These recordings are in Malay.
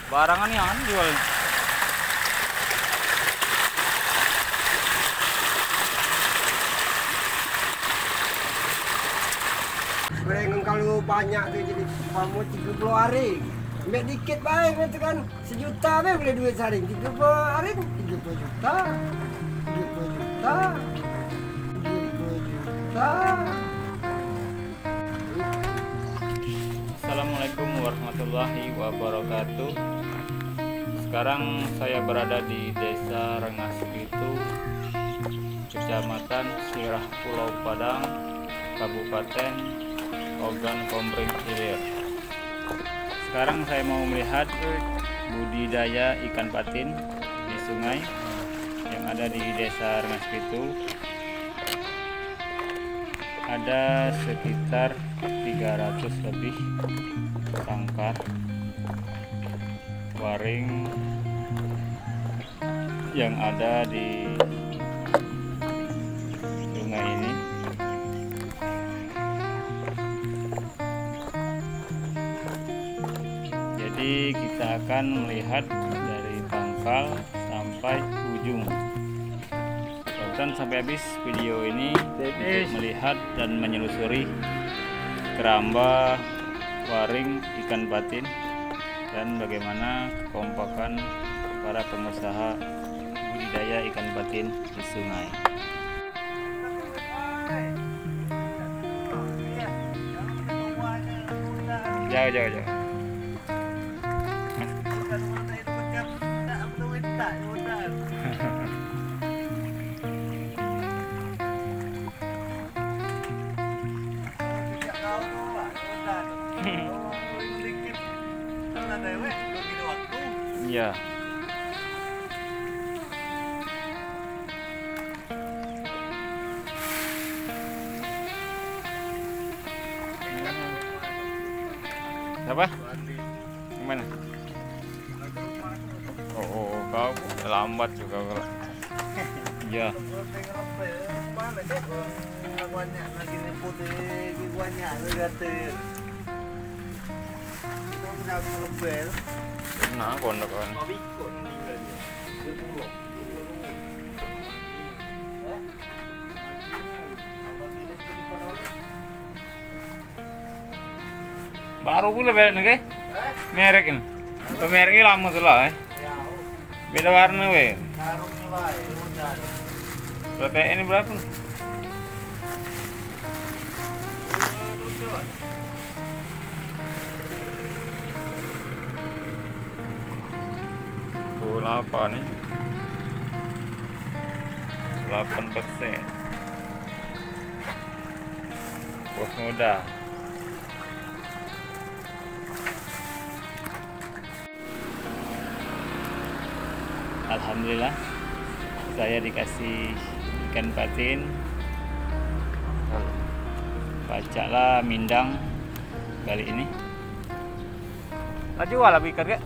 Barangan yang jual. Gorengan kalau banyak tuh jadi kamu 30 hari. Ambil dikit baik itu kan 1 juta boleh duit sehari. 30 hari 30 juta. 30 juta. 30 juta. Assalamualaikum warahmatullahi wabarakatuh. Sekarang saya berada di Desa Rengas Pitu, Kecamatan Sirah, Pulau Padang, Kabupaten Ogan Komering Ilir. Sekarang saya mau melihat budidaya ikan patin di sungai yang ada di Desa Rengas Pitu. Ada sekitar 300 lebih tangkar waring yang ada di sungai ini. Jadi kita akan melihat dari pangkal sampai ujung. Tonton sampai habis video ini untuk melihat dan menyelusuri keramba waring ikan patin dan bagaimana kekompakan para pengusaha budidaya ikan patin di sungai. Jauh. Iya. Siapa? Yang mana? Oh, kau lambat juga kalau. Iya. Nah, pondok kan. Baru pula beda nih, merek ini. Tuh merek ini lama tuh lah, beda warna weh. Protein ini berapa? Apa nih? 8%. Bos muda. Alhamdulillah saya dikasih ikan patin. Bacalah mindang kali ini. Jual lah ikan gak?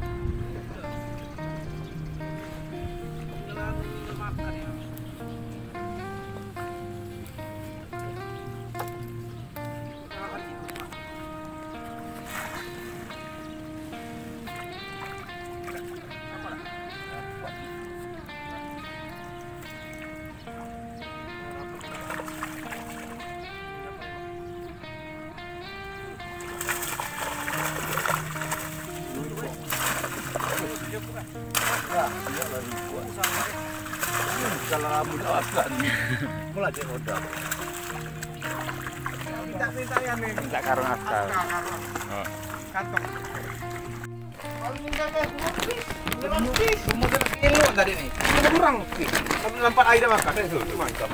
Kalau kamu doakan, mulai dia udah. Minta ya nih. Minta karung akal. Kantong. Kalau minta deh, lebih. Semua kilo tadi nih. Ini kurang. Kamu lampat air dah makan itu, mantap.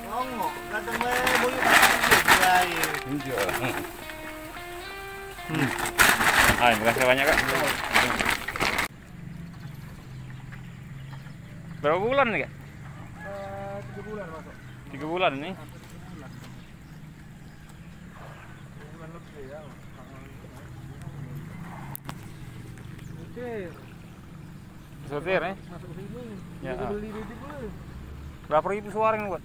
Ngomong, kata boleh pakai air. Enjoy. Terima kasih banyak Kak. Berapa bulan nih Kak? 3 bulan masuk. 3 bulan nih. 3 bulan lebih ya. Sotir ya? Masuk sini. Ya. Beli di dulu. Berapa ribu suaring buat?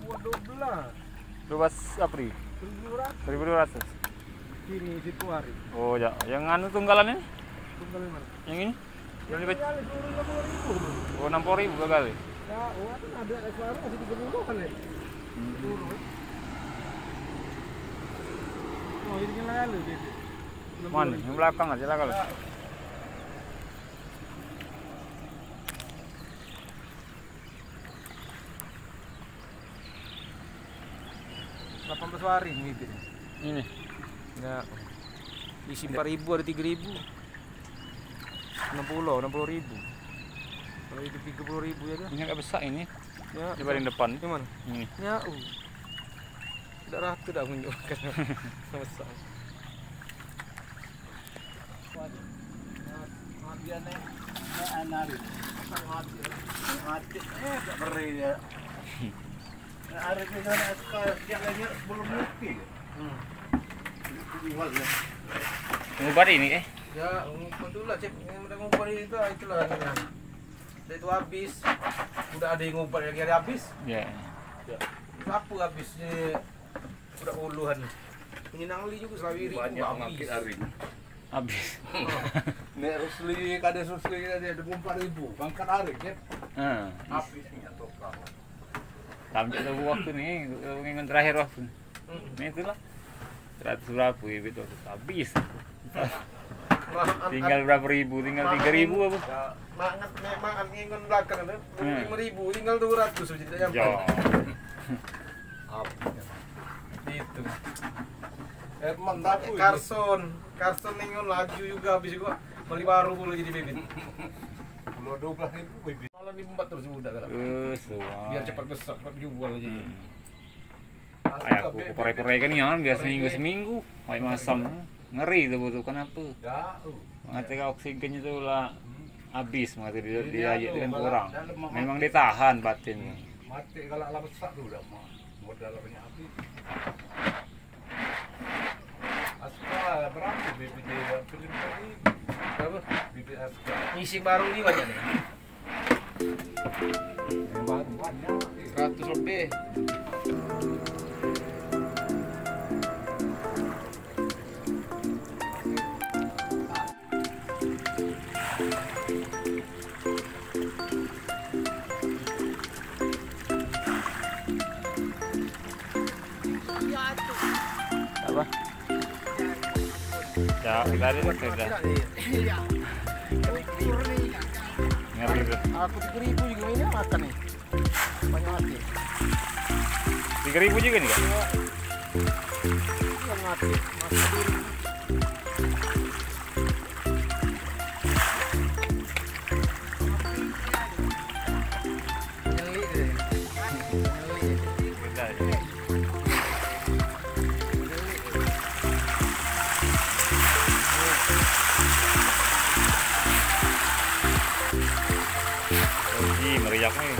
12. 12 April. 1.200. 1.200. Kini situ hari. Oh ya, yang anu tunggalannya? Tunggal mana? Yang ini? Yang lebih. Kali 60.000. Oh 60.000 kali. Ya, ada suara masih 30 kan ya? Oh, ini yang lalu dia. Mana? Yang belakang aja lah kalau. 18 hari gitu. Ini. Ya. Isi 4.000 ada 3.000. 60 ribu. Kalau itu 30.000 ya dah. Ini agak besar ini. Ya, Di paling depan. gimana? Ini. Ya, tidak rata dah menunjukkan. Besar. Ngubar ini Ya, ngumpul dulu lah, cek. Yang udah ngumpul itu, itulah ininya. Udah itu habis. Udah ada yang ngumpul lagi ada habis. Ya. Sapu habis ni. Udah puluhan. Ini nangli juga selawiri habis. Habis. Nek Rusli kades Rusli dia 24.000 pangkat hari kan. Habisnya total. Sampai tu waktu ni, minggu terakhir waktu. Ni itulah. 100 berapa itu habis. Tinggal berapa ribu, tinggal 3.000 apa? Makan ingon belakang tu 5.000, tinggal 200 saja tidak nyampe. Jo. Itu. Mantap. Carson ingon laju juga habis juga. Beli baru pula jadi bibit. Pulau 12.000 bibit. Malah diembat terus udah kan. Biar cepat besar, cepat jual aja. Kayak aku pore-pore kan ya, biar seminggu. Kayak masam. Ngeri tu betul kenapa? Mengatakan oksigennya tu lah habis, mengatakan dia dengan kurang. Memang dia tahan batin. Mati kalau alam besar tu dah modal banyak habis. Aska berapa bibit dia film tadi? Berapa? Bibit aska. Ngisi baru ni banyak ni. Baru banyak. 100 lebih. Apa? Ya, kita ada sudah. Ngeri tu. Aku 3.000 juga ini makan nih. Banyak mati. 3.000 juga ni kan? Yang mati. Masih meriak ni.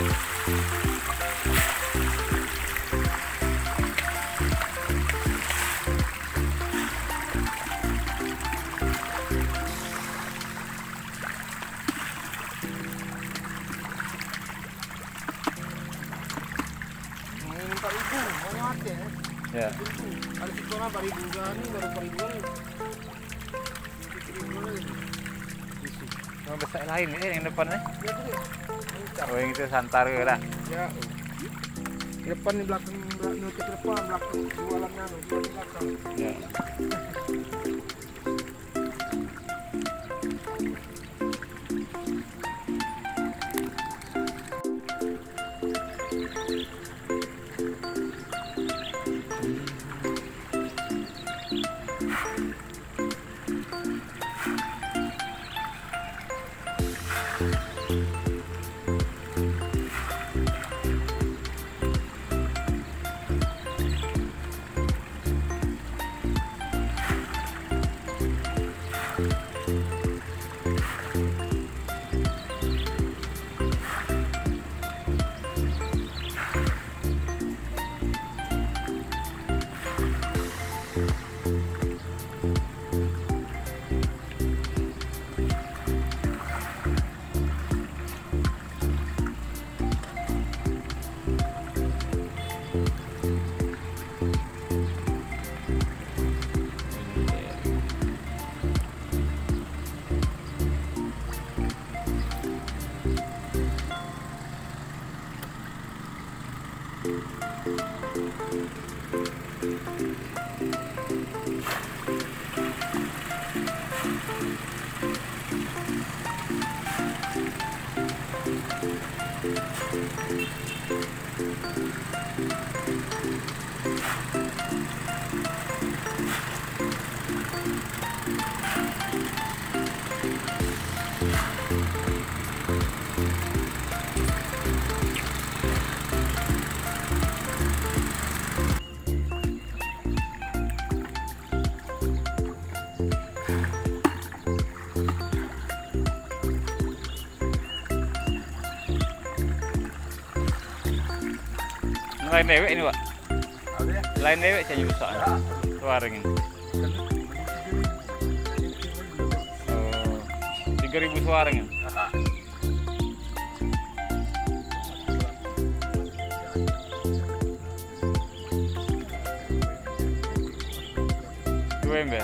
Ya. Ada sekolah 4.000 kan ni baru 4.000 kan. Yang besar lain ni yang depan ni. Ya tu dia. Oh yang itu Santara lah. Ya. Depan ni belakang nutup depan belakang jualannya jual di belakang. Ya. Lain dewek ini, Pak. Ada ya? Lain dewek saya besok. Waring ini. Oh, 3.000 suaring ya. Dua ember.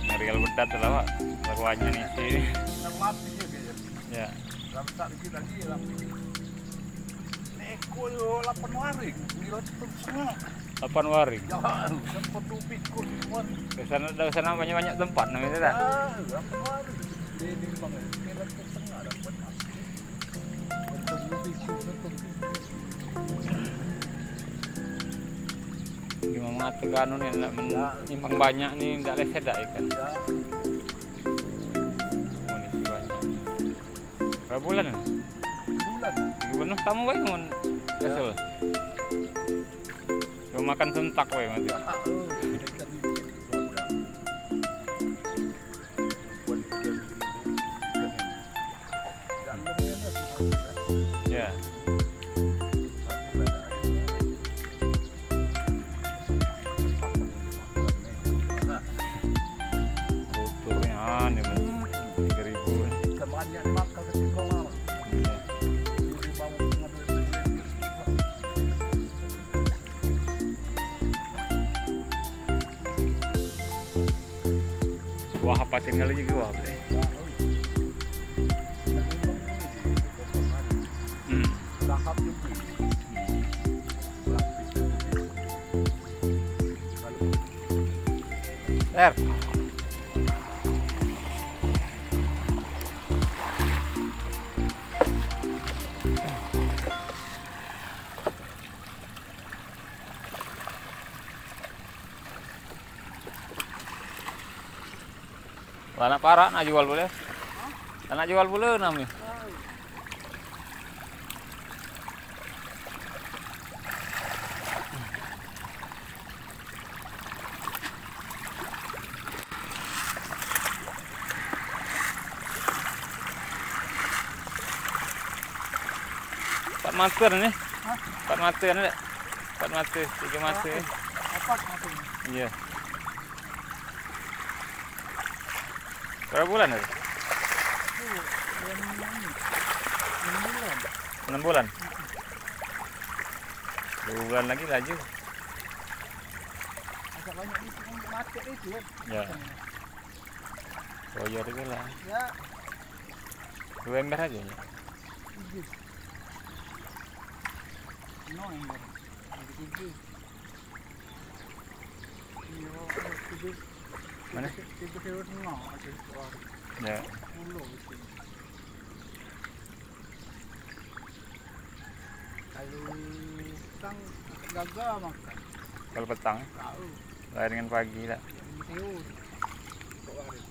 Ngerial bedat lah, Pak. Lakuannya nih sih. Mati juga Ya. ya. Ramsak lagi lah. Neko yo 8 waring, milo setengah. 8 waring. Jangan, sempat pikul semua. Ke sana banyak tempat namanya tak? 8 waring. Ini bang, milo setengah dapat. Gimana mengatakan nih nak menimbang banyak nih tidak leset dah ikan. Munisi banyak. Berapa bulan? Bulan. Gimana kamu baik mon? Kesel. Cuma makan sentak baik mati. Ya. Buturnya nih 3.000. Sebanyak makan ketika malam. Wah apa tinggal lagi gua apa deh? Tahap juga. Anak parah nak jual boleh? Anak jual boleh namanya. Empat mata nih. Empat mata nih. 4 mata, 3 mata. Apa mati? Iya. Berapa bulan itu? 6 bulan. 2 bulan lagi laju. Agak banyak di sini mati itu kan. Ya. Royer itu lah. Ya, 2 ember aja. Ya. no ember. Ada 7. Iya, 7. Mana? 7 kilo setengah ada suara. Ya. 10 itu. Kalau petang gagal makan. Kalau petang, Tahu. lain dengan pagi lah. Teus. Kok hari.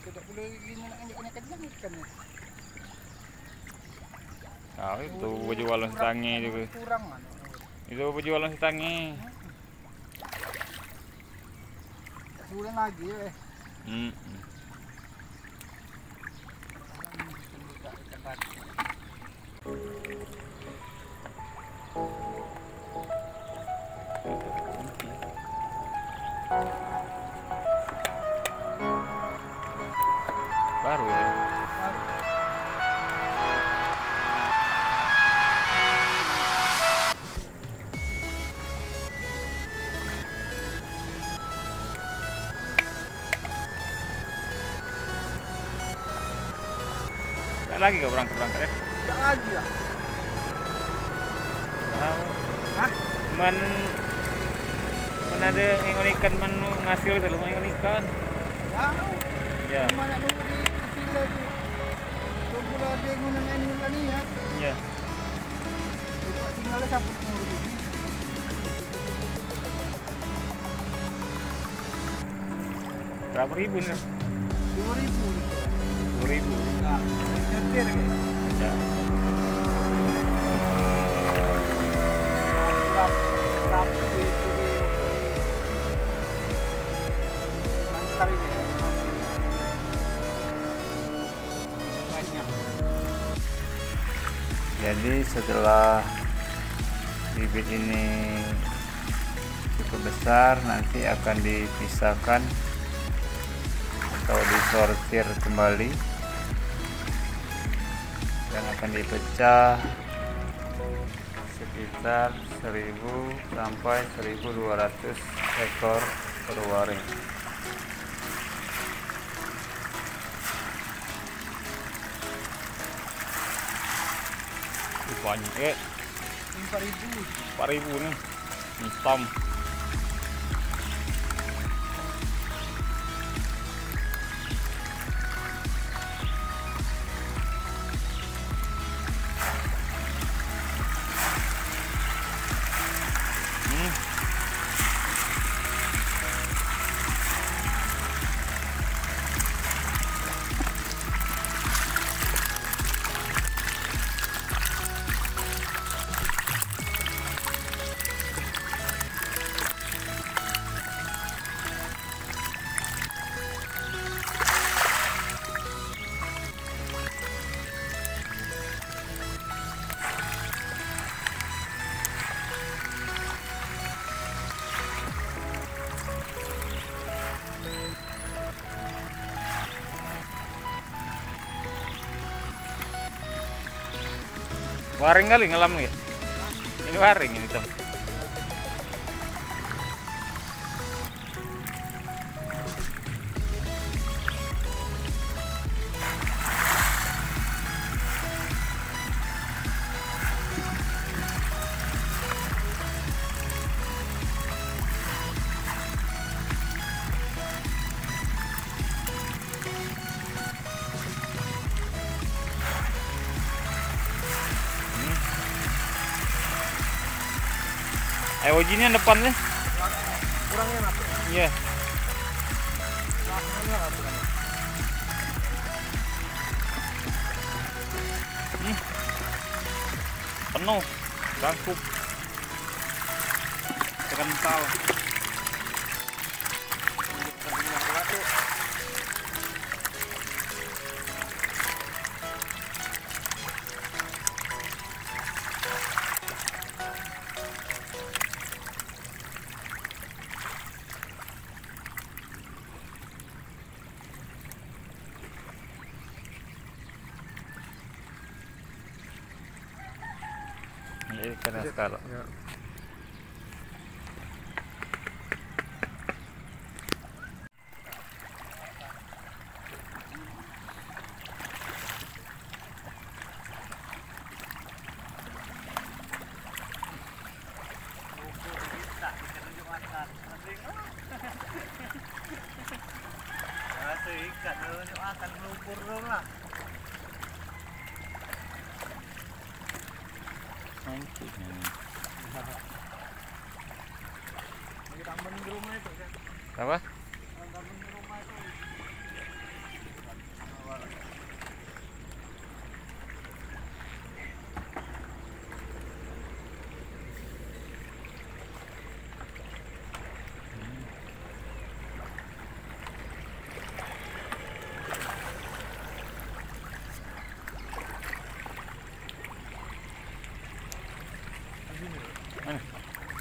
Tidak boleh gini nak injak kencang ikan ya. Tahu itu baju walon setangi juga. Kurang kan. Itu baju walon setangi. Sebulan lagi ya. Hmm. Baru ya. Tak lagi kau berangkat ya? Tidak lagi lah. Tahu. Hah? Man ada ingon ikan man ngasil itu lumah ingon ikan. Ya. Ya. Mana nunggu di villa tu. Tunggu lah dia guna ni ya. Ya. Kita tinggal siapa tunggu di. Berapa ribu nih? 2.000. 2.000. Nah, nyetir kan. Ya. Berapa itu lancar ini. Banyak. Jadi setelah bibit ini cukup besar, nanti akan dipisahkan atau disortir kembali dan akan dipecah sekitar 1000 sampai 1200 ekor per waring. Banyak 4.000 nih hitam. Waring kali ngelam nih. Ini waring ini tuh. Ojini yang depan nih. Kurangnya apa? Iya. Penuh, bangkuk, kental. Ini ikan askal. Ya. Ikan akan melumpur dong lah. Apa?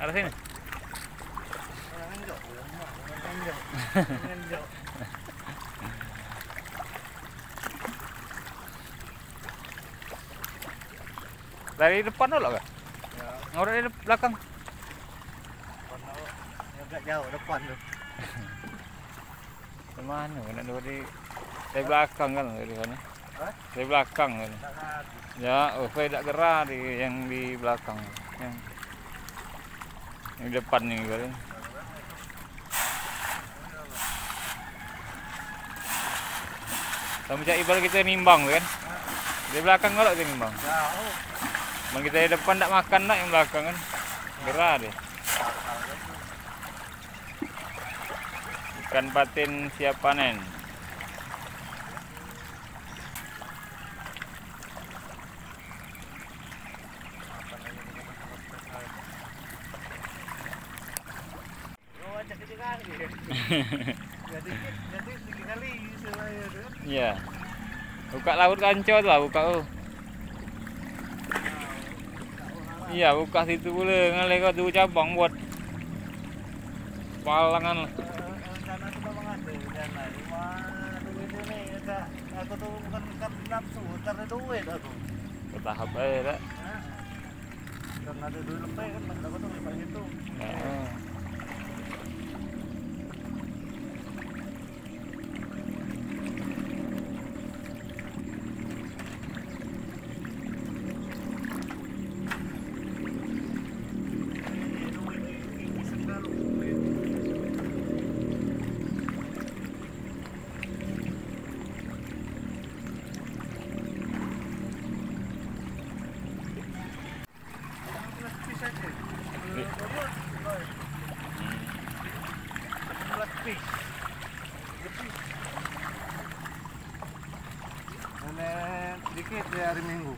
Arah sini. Dari depan dulu enggak? Ya, Ngorek di belakang. agak jauh depan tuh. Kemana? Kena dari belakang kan dari sana. Hah? Dari belakang kan. Tak habis. Ya, saya tidak gerah yang di belakang. Yang di depan nih kan. Kamu cak ibarat kita nimbang kan? Di belakang kalau kita nimbang. Jauh. Bang kita di depan tak makan nak yang belakang kan. Gerah deh. Ikan patin siap panen. Jadi 3 kali semuanya tuh. Iya. Buka laut Kanco tuh, buka. Nah, Iya, buka situ boleh. Ngalih kau cabang buat palangan. Rencana sudah mengatur rencana. Cuma duit ini aku tuh bukan nafsu, karena duit aku. Bertahap aja dah. Karena ada duit lebih kan, aku tuh lepas itu. Heeh. Sedikit di hari Minggu.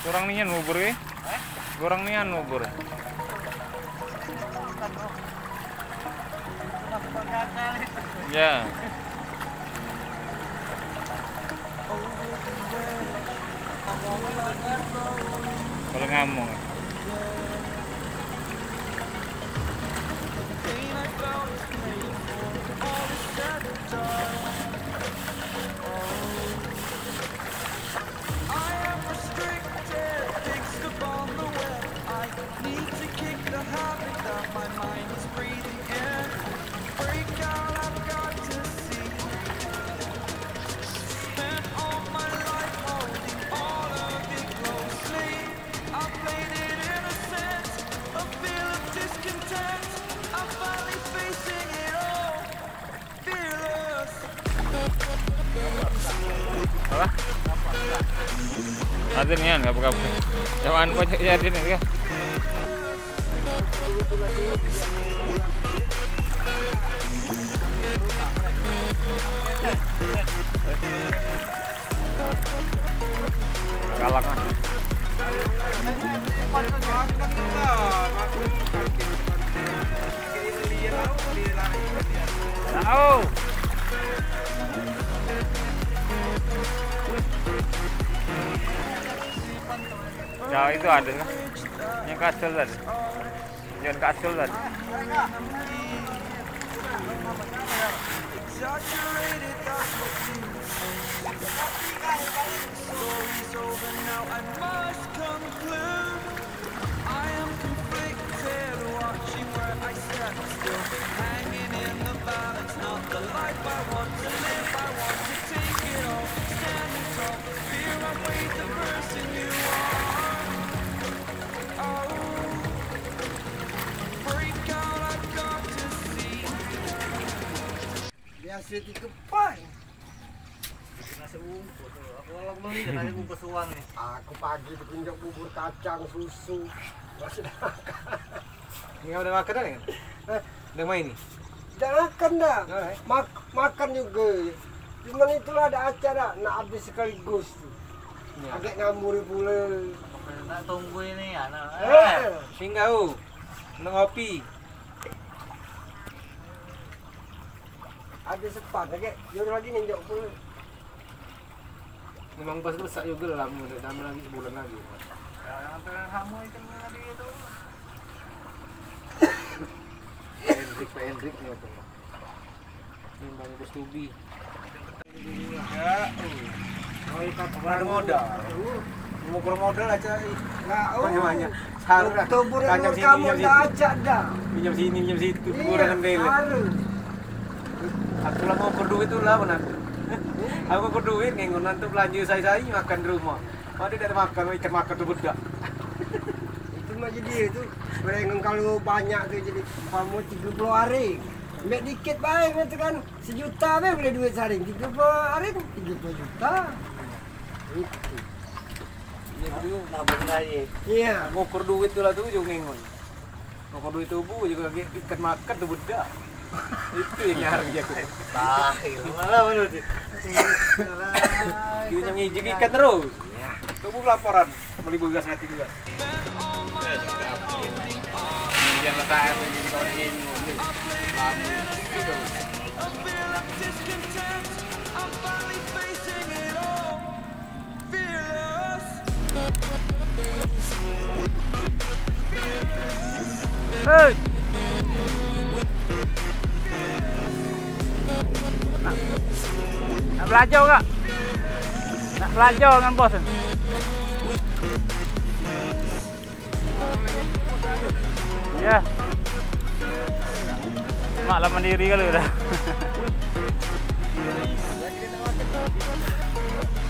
Kurang nian ngubur ya? Kurang nian ngubur. Ya. Kalau ngamuk. Apa? Ada nian nggak buka? Jangan kau jadi nih ya. Galak kan? Tahu. Ya itu ada kan? Yang kasel tadi. Yang kasel tadi. Biasa dikepai. Nasi bungkus tuh. Aku kalau beli kan nasi bungkus uang nih. Aku pagi ditunjuk bubur kacang susu. Masih dah makan. Ini udah makan dah kan? Udah main nih? Dah makan dah. Alright. Makan juga. Cuman itulah ada acara nak habis sekaligus. Ya. Agak ngamburi pula. Nak tunggu ini ya. Tinggal. Ngopi. Ada sepat agak. Jauh lagi ninjok pula. Memang pas besar juga lah, udah lagi sebulan lagi. Yang antara kamu itu tadi itu. Pak Hendrik nih apa? Ini Bang Kustubi. Ya. Oh, ikat Ada modal. Mau modal aja. Nah, Banyak-banyak. Harus Tubur kanjang sini, kamu minjam dah situ. ajak dah. Minjam sini, minjam situ. Kurangan dele. Harus. Aku lah mau berduit tuh lah menantu. Aku mau berduit ngengon nanti belanja saya makan di rumah. Ada dari makan, ikan makan tuh budak. Itu mah jadi itu. Mereka kalau banyak tuh jadi kamu 30 hari. Ambil dikit baik itu kan. Sejuta baik boleh duit sehari. 30 hari 30 juta. Itu. Ini berdua. Nabung lagi. Iya. Mau berduit tuh lah tuh juga ngengon. Mau berduit tubuh juga ikan makan tuh budak. Itu yang nyari dia tuh. Malah menurut. Kita ngijik ikan terus. Tubuh laporan beli begas hati juga. yang letak di tahun ini. Lama itu. Hei. Nak belajar kak? Nak belajar dengan bos? Ya. Maklah mandiri kali dah.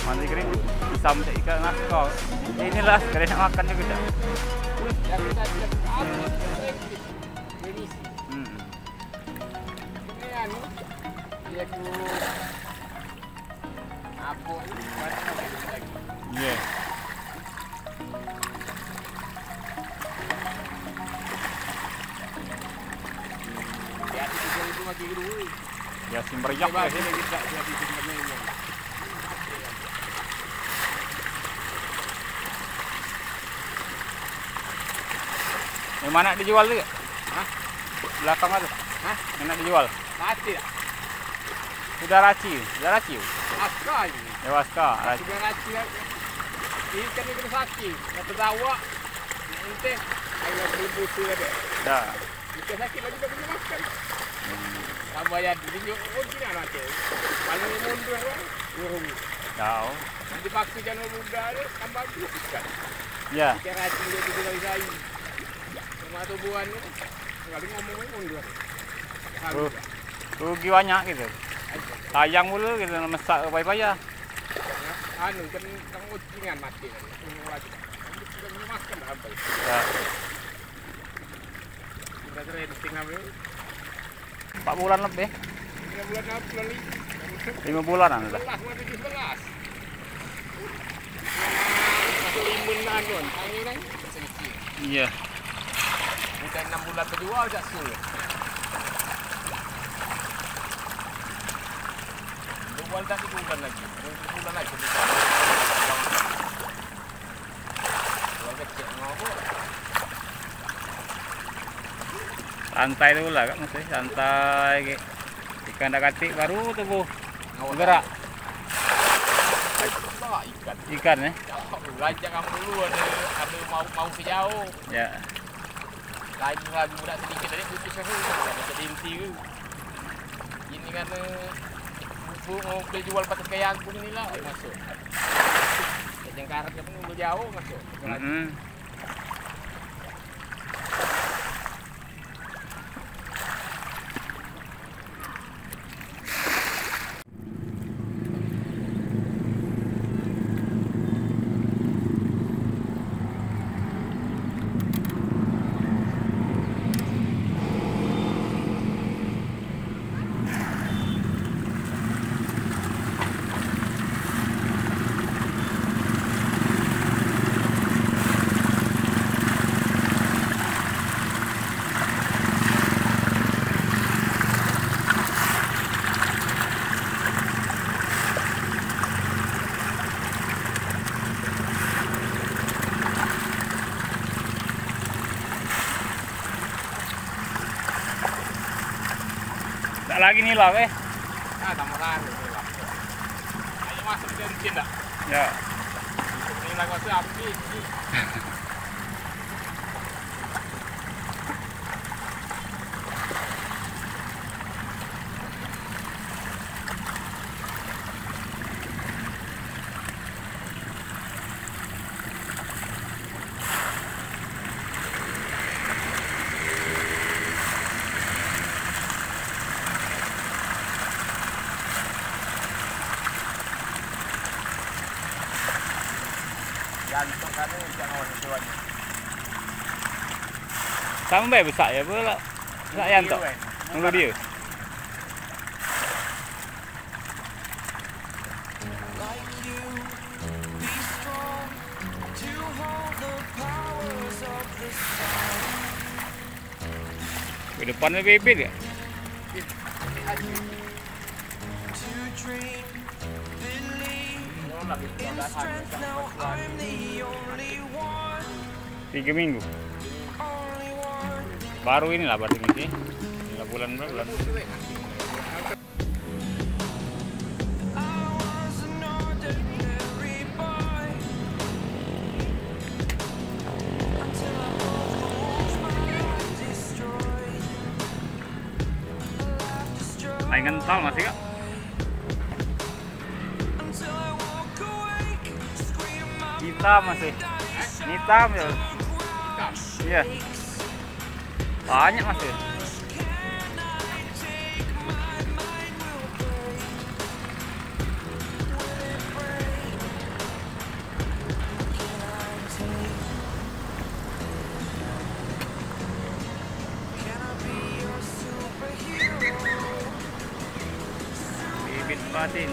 Mandiri pisam cek ikan naskah. Inilah sekali nak makan juga dah. Yeah. Ya simberyak ya. Yang mana dijual tu? Hah? Belakang ada. Hah? Yang nak dijual? Mati tak? Sudah raci. Sudah raci. Aska ini. Ya waska. Raci. Sudah raci. Ikan ni kena sakit. Nak terdawa. Nanti. Air lagi busu ada. Dah. Ikan sakit lagi tak boleh makan. Sama yang tunjuk pun tidak nanti. Malam ni mundur lah. Burung. Tahu. Nanti paksa jangan muda ni. Tambah ikan. Ya. Ikan raci dia tu lagi saing. Rumah tubuhan ni. Kali ngomong mundur. Rugi banyak gitu. Sayang mula kita masak ke payah-payah. Anu kan kang ucingan mati. Kita makan habis. Ya. Kita training apa? 4 bulan lebih. 3 bulan apa lagi? 5 bulanan dah. 11 mati 11. Masuk limun lanon. Tangi kan sedikit. Iya. Bukan 6 bulan kedua dah sulit. 2 bulan tak 3 bulan lagi. 3 bulan lagi. Kalau kecil ngapa? Santai dulu lah kak mesti santai. Ikan dah katik baru tubuh bergerak. Ikan. Ikan eh. Lajak kamu dulu ada mau ke jauh. Ya. Lagi budak sedikit tadi putus aku. Ada inti ke. Ini kan mau beli jual patut kaya pun inilah masuk. Yang karatnya pun jauh masuk. Tak lagi ni lah weh. Tak makan. Ayo masuk ke mesin dah. Ya. Ini lagi masuk api. Jantung kan jangan tuan. Sama baik besar ya pula. Tak yang tak. Menurut dia. Ke depan ni bebet ke? Tiga minggu. Baru inilah berarti ini. Inilah bulan berapa? Bulan. Main kental masih kak? Hitam masih. Hitam ya. Iya. Banyak masih. Bibit patin.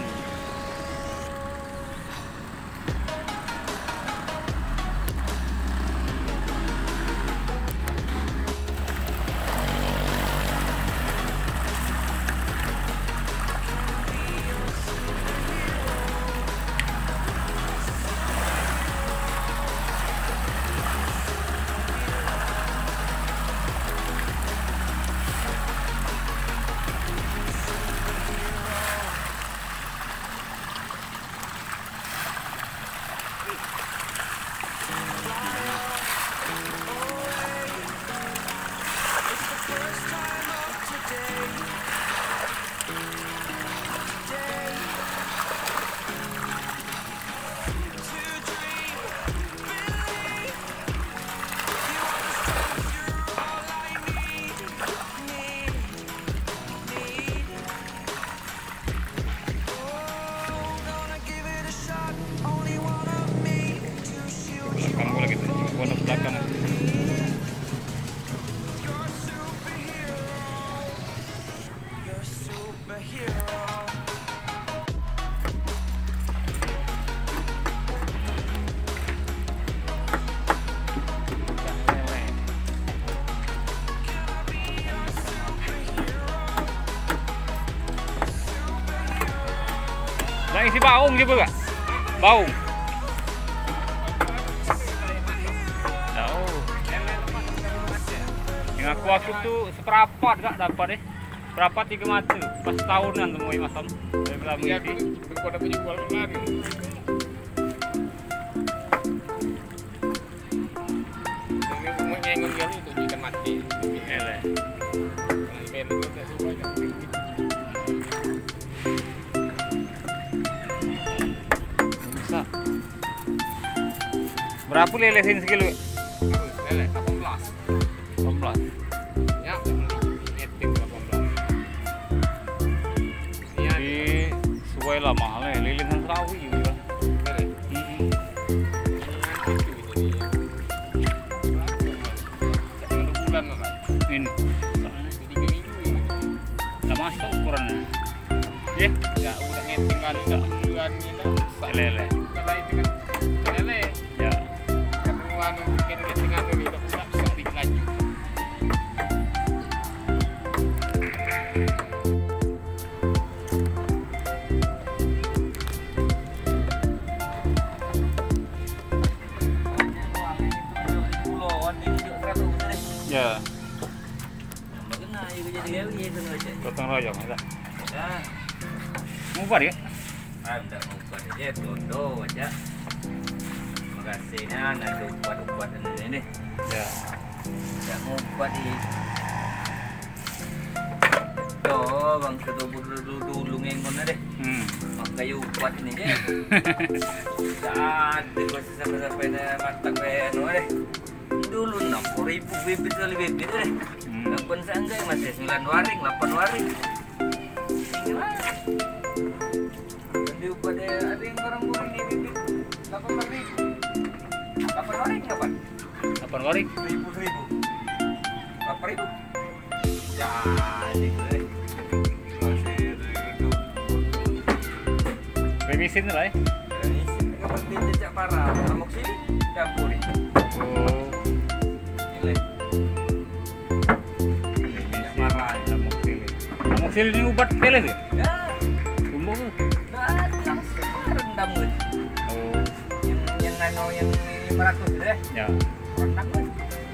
Kamu lagi tuh, bonus belakang. Yang isi baung juga gak? Baung. Yang aku tuh seperempat gak dapat deh. Seperempat 3 mata. Pas tahunan tuh mau masam. Saya bilang Iya, ini. berkuda punya jual lagi. Ini semua nyengon kali itu ikan mati. Ele. Beli juga semuanya. Bisa. Berapa lelesin sekilo? Lele 18. 18. Ya, nyeting 18. Iya, Di suai lah mahal ya. Lilisan Serawi juga. lele. Bulan lah. Ini. 3 minggu ini. Udah masuk ukurannya. Ya. Ya udah nyeting kali udah bulan ini lah. Lele. Kalau itu kan lele. Ya. Kalau anu bikin nyeting anu ini udah bisa bikin lagi. Ya. Bagaimana itu jadi hewi itu aja. Gotong royong ada. Ya, Mubar ya? ada mau buat aja todo aja. Makasihnya ada buat ini. Ya. Ya mau buat di Tuh, bang ketubur dulu ngengon deh. Mak kayu buat ini aja. Saat itu sampai mata kayak deh. Dulu 60.000 bibit kali bibit deh. Kapan sanggay masih 9 waring, 8 waring. Jadi pada ada yang orang waring di bibit 8 waring. 8 waring kapan? 8 waring. 1.000. 8.000. Ya, gitu deh. Masih itu. Remisin lah ya. Ini seperti jejak parah. Amok sini campuri. Oh. Ini. Amoksil ini obat pelet ya? Ya, Tumbuh tuh. datang rendam gue. Oh. Yang anu yang 500 gitu deh. Ya. Rendam gue.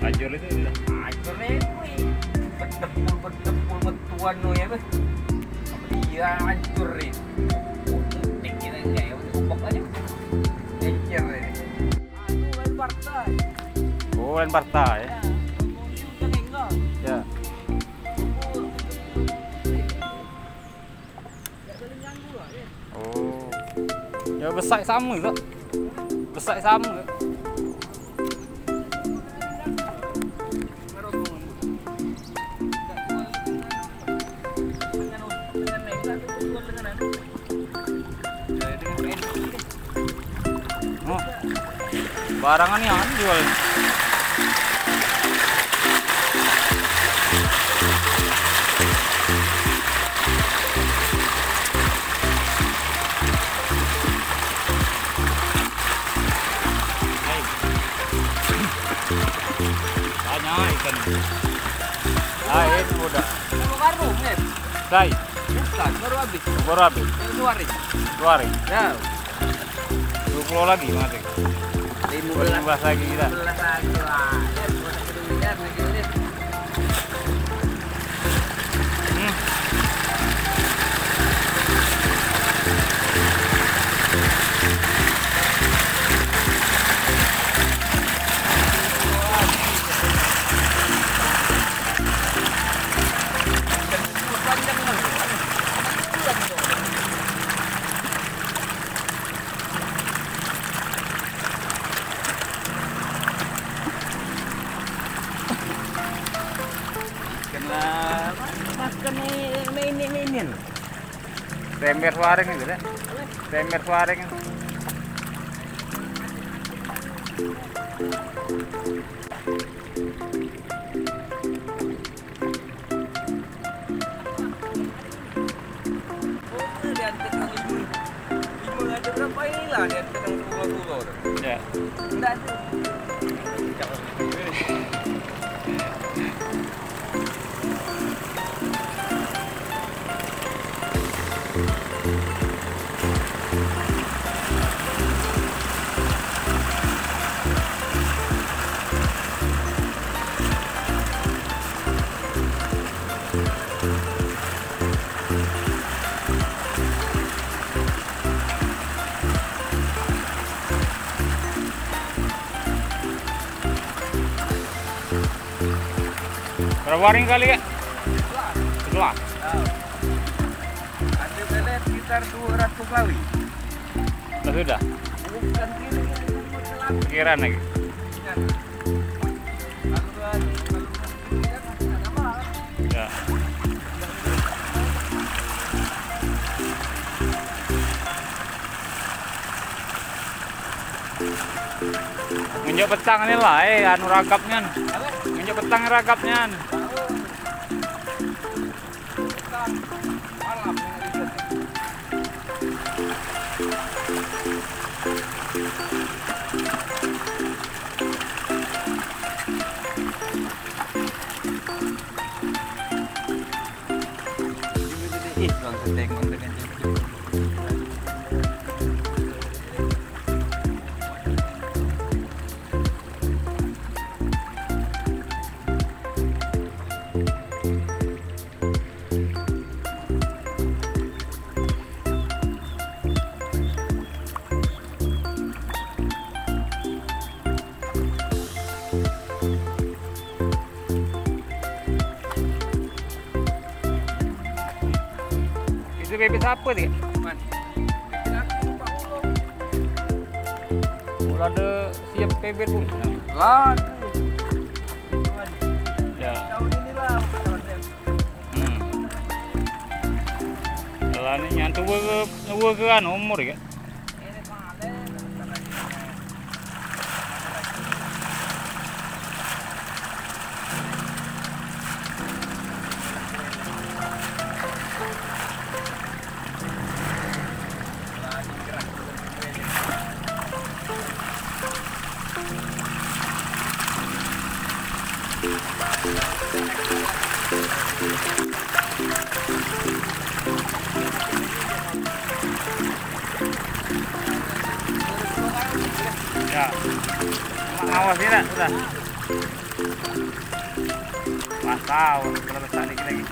Ajur itu udah. Acurnya gue. Berdepul metuan no ya, dia hancurin. Tingginya kayak ubok aja. Encer ini. Lain partai. Oh, lain partai. Ya. Oh. Ya besar sama tak? Besar sama. Oh. Barangan yang jual. Banyak ikan. Lain udah. Kamu karung nih? Dai. Bukan, baru habis. Baru habis. Baru 2 hari. 2 hari. Ya. 20 lagi mati. 15 lagi kita. 15 lagi lah. Ya, buat kedudukan lagi ini. Makan mainin. Tember suaring itu ya. Tember suaring. Ada berapa inilah dia tentang pulau-pulau. Ya. Enggak ada. Berapa waring kali ya? 11. Ada bela sekitar 200 kali. Sudah. Bukan kiri, Pikiran lagi. Ya. Nginjak petang ini lah, anu ragapnya. Nginjak petang ragapnya. Itu bebek apa dia? Kalau ada siap bebek pun. Lah, Ya. tahun inilah. Kalau ini nyantu ke anu umur ya. Ya. Awas ini sudah. Wah. tahu berapa saat lagi.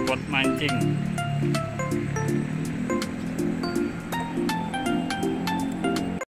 Spot mancing.